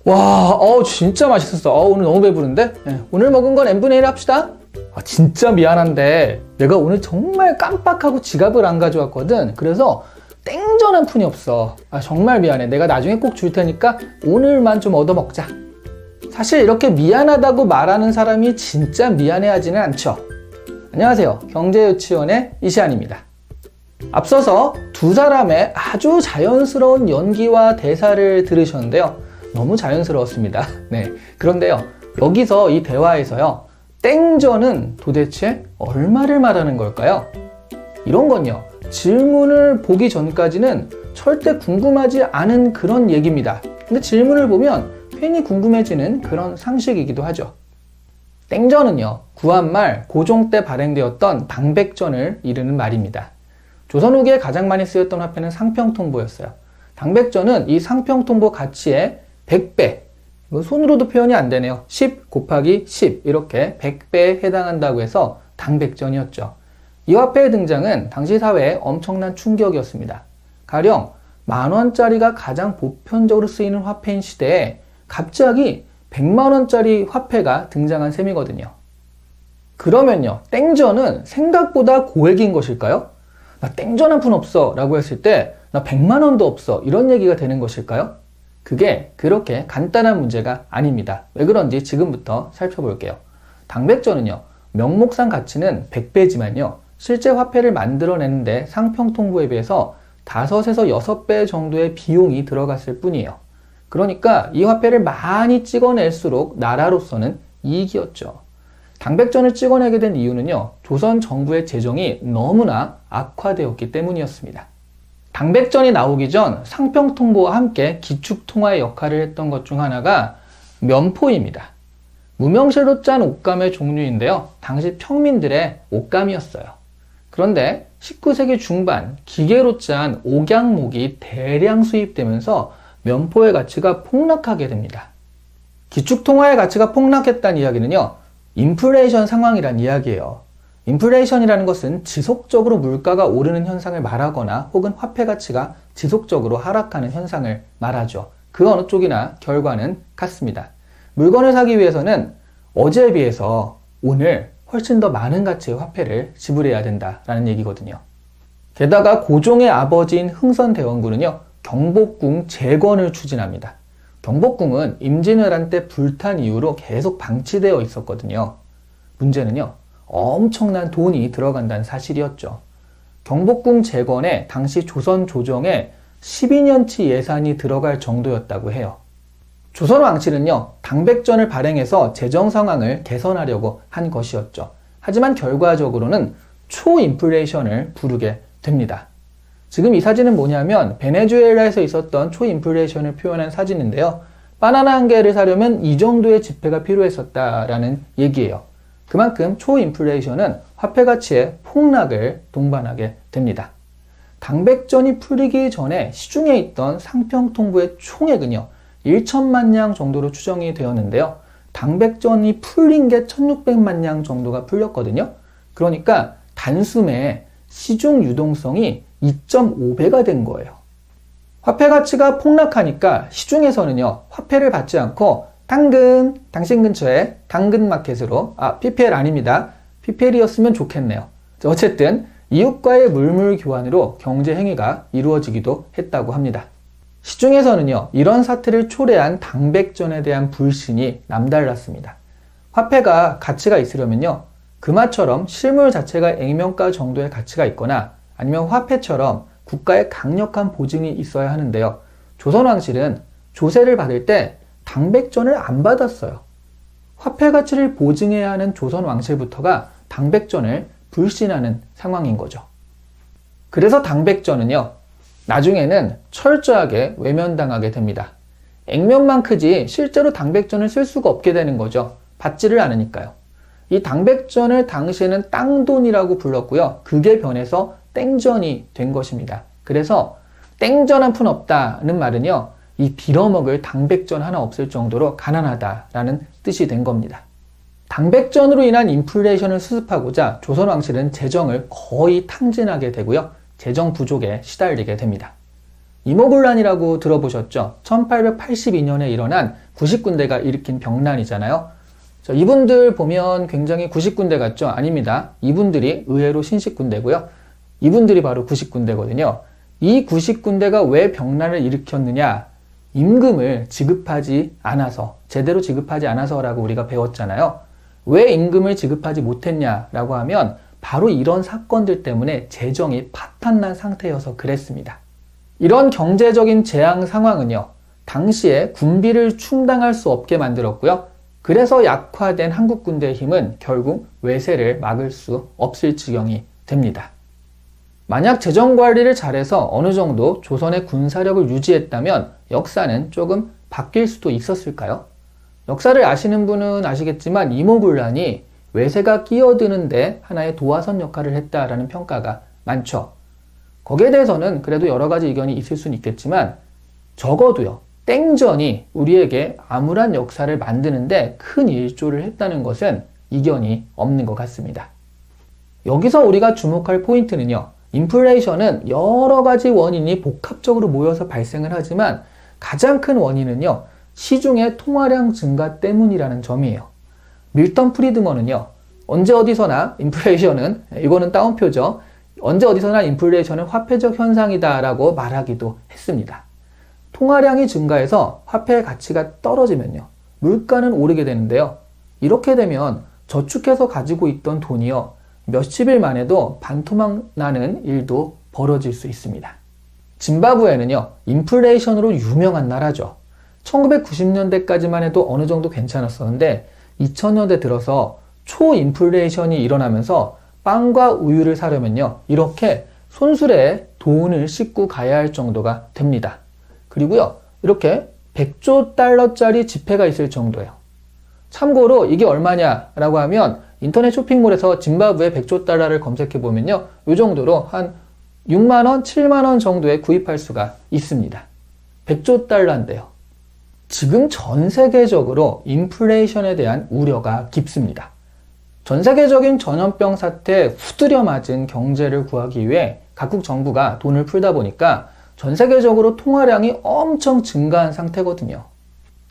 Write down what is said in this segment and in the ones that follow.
와, 진짜 맛있었어. 오늘 너무 배부른데? 네, 오늘 먹은 건 n분의 1 합시다. 진짜 미안한데 내가 오늘 정말 깜빡하고 지갑을 안 가져왔거든. 그래서 땡전 한 푼이 없어. 정말 미안해. 내가 나중에 꼭 줄 테니까 오늘만 좀 얻어먹자. 사실 이렇게 미안하다고 말하는 사람이 진짜 미안해하지는 않죠. 안녕하세요. 경제유치원의 이시안입니다. 앞서서 두 사람의 아주 자연스러운 연기와 대사를 들으셨는데요. 너무 자연스러웠습니다. 네. 그런데요, 여기서 이 대화에서요, 땡전은 도대체 얼마를 말하는 걸까요? 이런 건요, 질문을 보기 전까지는 절대 궁금하지 않은 그런 얘기입니다. 근데 질문을 보면 괜히 궁금해지는 그런 상식이기도 하죠. 땡전은요, 구한말 고종 때 발행되었던 당백전을 이르는 말입니다. 조선 후기에 가장 많이 쓰였던 화폐는 상평통보였어요. 당백전은 이 상평통보 가치의 100배, 손으로도 표현이 안 되네요. 10 곱하기 10 이렇게 100배에 해당한다고 해서 당백전이었죠. 이 화폐의 등장은 당시 사회에 엄청난 충격이었습니다. 가령 만원짜리가 가장 보편적으로 쓰이는 화폐인 시대에 갑자기 100만원짜리 화폐가 등장한 셈이거든요. 그러면요, 땡전은 생각보다 고액인 것일까요? 나 땡전 한 푼 없어 라고 했을 때 나 100만원도 없어 이런 얘기가 되는 것일까요? 그게 그렇게 간단한 문제가 아닙니다. 왜 그런지 지금부터 살펴볼게요. 당백전은요, 명목상 가치는 100배지만요, 실제 화폐를 만들어내는데 상평통보에 비해서 5에서 6배 정도의 비용이 들어갔을 뿐이에요. 그러니까 이 화폐를 많이 찍어낼수록 나라로서는 이익이었죠. 당백전을 찍어내게 된 이유는요, 조선 정부의 재정이 너무나 악화되었기 때문이었습니다. 당백전이 나오기 전 상평통보와 함께 기축통화의 역할을 했던 것 중 하나가 면포입니다. 무명실로 짠 옷감의 종류인데요, 당시 평민들의 옷감이었어요. 그런데 19세기 중반 기계로 짠 옥양목이 대량 수입되면서 면포의 가치가 폭락하게 됩니다. 기축통화의 가치가 폭락했다는 이야기는요, 인플레이션 상황이란 이야기예요. 인플레이션이라는 것은 지속적으로 물가가 오르는 현상을 말하거나 혹은 화폐 가치가 지속적으로 하락하는 현상을 말하죠. 그 어느 쪽이나 결과는 같습니다. 물건을 사기 위해서는 어제에 비해서 오늘 훨씬 더 많은 가치의 화폐를 지불해야 된다라는 얘기거든요. 게다가 고종의 아버지인 흥선대원군은요, 경복궁 재건을 추진합니다. 경복궁은 임진왜란 때 불탄 이후로 계속 방치되어 있었거든요. 문제는요, 엄청난 돈이 들어간다는 사실이었죠. 경복궁 재건에 당시 조선 조정에 12년치 예산이 들어갈 정도였다고 해요. 조선 왕실은요, 당백전을 발행해서 재정 상황을 개선하려고 한 것이었죠. 하지만 결과적으로는 초인플레이션을 부르게 됩니다. 지금 이 사진은 뭐냐면 베네수엘라에서 있었던 초인플레이션을 표현한 사진인데요. 바나나 한 개를 사려면 이 정도의 지폐가 필요했었다라는 얘기예요. 그만큼 초인플레이션은 화폐 가치의 폭락을 동반하게 됩니다. 당백전이 풀리기 전에 시중에 있던 상평통보의 총액은요, 1천만 냥 정도로 추정이 되었는데요. 당백전이 풀린 게 1600만 냥 정도가 풀렸거든요. 그러니까 단숨에 시중 유동성이 2.5배가 된 거예요. 화폐 가치가 폭락하니까 시중에서는요, 화폐를 받지 않고 당신 근처에 당근마켓으로, PPL 아닙니다. PPL이었으면 좋겠네요. 어쨌든 이웃과의 물물 교환으로 경제 행위가 이루어지기도 했다고 합니다. 시중에서는요, 이런 사태를 초래한 당백전에 대한 불신이 남달랐습니다. 화폐가 가치가 있으려면요, 금화처럼 실물 자체가 액면가 정도의 가치가 있거나 아니면 화폐처럼 국가의 강력한 보증이 있어야 하는데요. 조선 왕실은 조세를 받을 때 당백전을 안 받았어요. 화폐 가치를 보증해야 하는 조선 왕실부터가 당백전을 불신하는 상황인 거죠. 그래서 당백전은요, 나중에는 철저하게 외면당하게 됩니다. 액면만 크지 실제로 당백전을 쓸 수가 없게 되는 거죠. 받지를 않으니까요. 이 당백전을 당시에는 땅돈이라고 불렀고요. 그게 변해서 땡전이 된 것입니다. 그래서 땡전 한 푼 없다는 말은요, 이 빌어먹을 당백전 하나 없을 정도로 가난하다라는 뜻이 된 겁니다. 당백전으로 인한 인플레이션을 수습하고자 조선 왕실은 재정을 거의 탕진하게 되고요. 재정 부족에 시달리게 됩니다. 임오군란이라고 들어보셨죠? 1882년에 일어난 90군데가 일으킨 병난이잖아요. 이분들 보면 굉장히 90군데 같죠? 아닙니다. 이분들이 의외로 신식군데고요. 이분들이 바로 90군데거든요. 이 90군데가 왜 병난을 일으켰느냐? 임금을 지급하지 않아서, 제대로 지급하지 않아서라고 우리가 배웠잖아요. 왜 임금을 지급하지 못했냐라고 하면 바로 이런 사건들 때문에 재정이 파탄난 상태여서 그랬습니다. 이런 경제적인 재앙 상황은요, 당시에 군비를 충당할 수 없게 만들었고요. 그래서 약화된 한국 군대의 힘은 결국 외세를 막을 수 없을 지경이 됩니다. 만약 재정관리를 잘해서 어느 정도 조선의 군사력을 유지했다면 역사는 조금 바뀔 수도 있었을까요? 역사를 아시는 분은 아시겠지만 임오군란이 외세가 끼어드는데 하나의 도화선 역할을 했다라는 평가가 많죠. 거기에 대해서는 그래도 여러 가지 의견이 있을 수는 있겠지만 적어도요, 땡전이 우리에게 암울한 역사를 만드는데 큰 일조를 했다는 것은 이견이 없는 것 같습니다. 여기서 우리가 주목할 포인트는요, 인플레이션은 여러 가지 원인이 복합적으로 모여서 발생을 하지만 가장 큰 원인은요, 시중의 통화량 증가 때문이라는 점이에요. 밀턴 프리드먼은요, 언제 어디서나 인플레이션은, 이거는 따옴표죠. 언제 어디서나 인플레이션은 화폐적 현상이다 라고 말하기도 했습니다. 통화량이 증가해서 화폐의 가치가 떨어지면요, 물가는 오르게 되는데요. 이렇게 되면 저축해서 가지고 있던 돈이요, 몇십일 만에도 반토막 나는 일도 벌어질 수 있습니다. 짐바브웨는요, 인플레이션으로 유명한 나라죠. 1990년대까지만 해도 어느 정도 괜찮았었는데 2000년대 들어서 초인플레이션이 일어나면서 빵과 우유를 사려면요, 이렇게 손수레에 돈을 싣고 가야 할 정도가 됩니다. 그리고요, 이렇게 100조 달러짜리 지폐가 있을 정도예요. 참고로 이게 얼마냐라고 하면 인터넷 쇼핑몰에서 짐바브웨 100조 달러를 검색해 보면요, 이 정도로 한 6만원, 7만원 정도에 구입할 수가 있습니다. 100조 달러인데요. 지금 전 세계적으로 인플레이션에 대한 우려가 깊습니다. 전 세계적인 전염병 사태에 후드려 맞은 경제를 구하기 위해 각국 정부가 돈을 풀다 보니까 전 세계적으로 통화량이 엄청 증가한 상태거든요.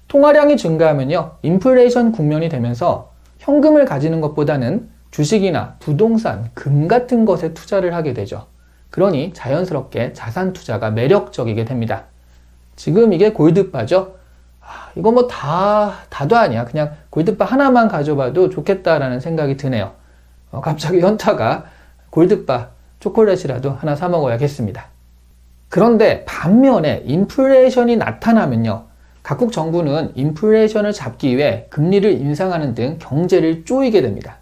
통화량이 증가하면요, 인플레이션 국면이 되면서 현금을 가지는 것보다는 주식이나 부동산, 금 같은 것에 투자를 하게 되죠. 그러니 자연스럽게 자산 투자가 매력적이게 됩니다. 지금 이게 골드바죠? 이거 뭐 다도 아니야. 그냥 골드바 하나만 가져봐도 좋겠다라는 생각이 드네요. 갑자기 현타가 골드바 초콜릿이라도 하나 사 먹어야겠습니다. 그런데 반면에 인플레이션이 나타나면요, 각국 정부는 인플레이션을 잡기 위해 금리를 인상하는 등 경제를 쪼이게 됩니다.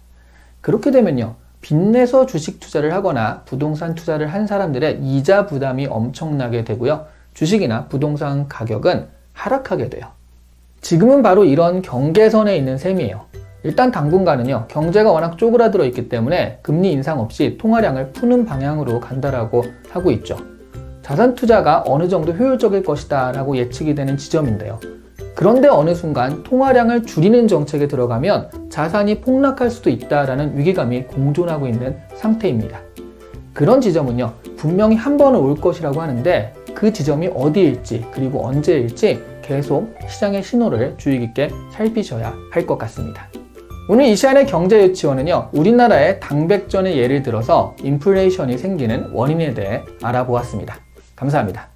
그렇게 되면요, 빚내서 주식 투자를 하거나 부동산 투자를 한 사람들의 이자 부담이 엄청나게 되고요, 주식이나 부동산 가격은 하락하게 돼요. 지금은 바로 이런 경계선에 있는 셈이에요. 일단 당분간은요, 경제가 워낙 쪼그라들어 있기 때문에 금리 인상 없이 통화량을 푸는 방향으로 간다라고 하고 있죠. 자산 투자가 어느 정도 효율적일 것이다 라고 예측이 되는 지점인데요. 그런데 어느 순간 통화량을 줄이는 정책에 들어가면 자산이 폭락할 수도 있다라는 위기감이 공존하고 있는 상태입니다. 그런 지점은요, 분명히 한 번은 올 것이라고 하는데 그 지점이 어디일지 그리고 언제일지 계속 시장의 신호를 주의 깊게 살피셔야 할 것 같습니다. 오늘 이시안의 경제유치원은요, 우리나라의 당백전의 예를 들어서 인플레이션이 생기는 원인에 대해 알아보았습니다. 감사합니다.